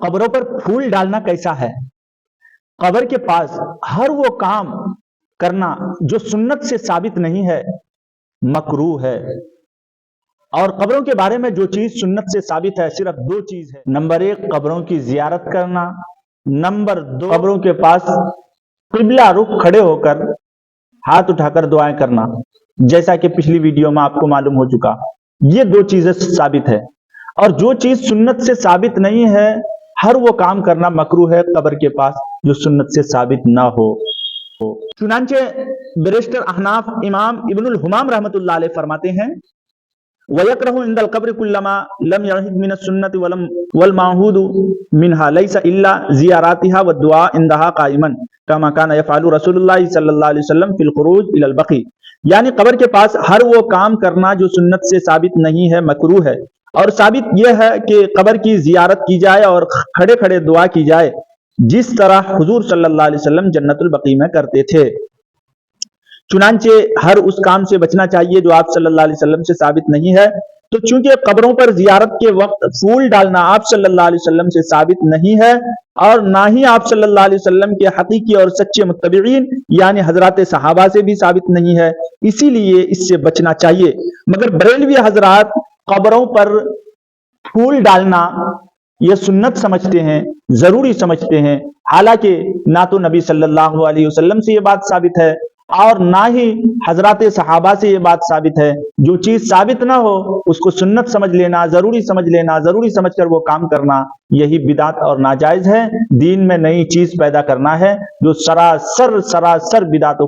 कब्रों पर फूल डालना कैसा है? कब्र के पास हर वो काम करना जो सुन्नत से साबित नहीं है, मकरूह है। और कब्रों के बारे में जो चीज सुन्नत से साबित है सिर्फ दो चीज है। नंबर एक, कब्रों की जियारत करना। नंबर दो, कब्रों के पास किबला रुख खड़े होकर हाथ उठाकर दुआएं करना, जैसा कि पिछली वीडियो में आपको मालूम हो चुका। ये दो चीजें साबित है। और जो चीज सुन्नत से साबित नहीं है, हर वो काम करना मकरूह है कब्र के पास जो सुन्नत से साबित ना हो। चुनांचे बैरिस्टर अहनाफ इमाम इब्नुल हुमाम रहमतुल्लाह अलैह फरमाते हैं, वयकरहु इंदल कब्र कुल्लमा लम यरहिद मिन सुन्नति वल माहूदु मिनहा लैसा इल्ला जियारतिहा व दुआ इंदहा काइमन कमा काना यफअलु रसूलुल्लाह सल्लल्लाहु अलैहि वसल्लम फिल खुरूज इलल बकी। यानी कब्र के पास हर वो काम करना जो सुन्नत से साबित नहीं है, मकरूह है। और साबित यह है कि कब्र की जियारत की जाए और खड़े खड़े दुआ की जाए, जिस तरह हुजूर सल्लल्लाहु अलैहि वसल्लम जन्नतुल बकी में करते थे। चुनांचे हर उस काम से बचना चाहिए जो आप सल्लल्लाहु अलैहि वसल्लम से साबित नहीं है। तो चूंकि कब्रों पर जियारत के वक्त फूल डालना आप सल्लल्लाहु अलैहि वसल्लम से साबित नहीं है और ना ही आप सल्लल्लाहु अलैहि वसल्लम के हकीकी और सच्चे मुत्तबईन यानी हजरात सहाबा से भी साबित नहीं है, इसीलिए इससे बचना चाहिए। मगर बरेलवी हजरात कब्रों पर फूल डालना ये सुन्नत समझते हैं, जरूरी समझते हैं। हालांकि ना तो नबी सल्लल्लाहु अलैहि वसल्लम से ये बात साबित है और ना ही हजरात सहाबा से ये बात साबित है। जो चीज साबित ना हो उसको सुन्नत समझ लेना, जरूरी समझ लेना, जरूरी समझकर वो काम करना, यही बिदात और नाजायज है। दीन में नई चीज पैदा करना है जो सरासर बिदातों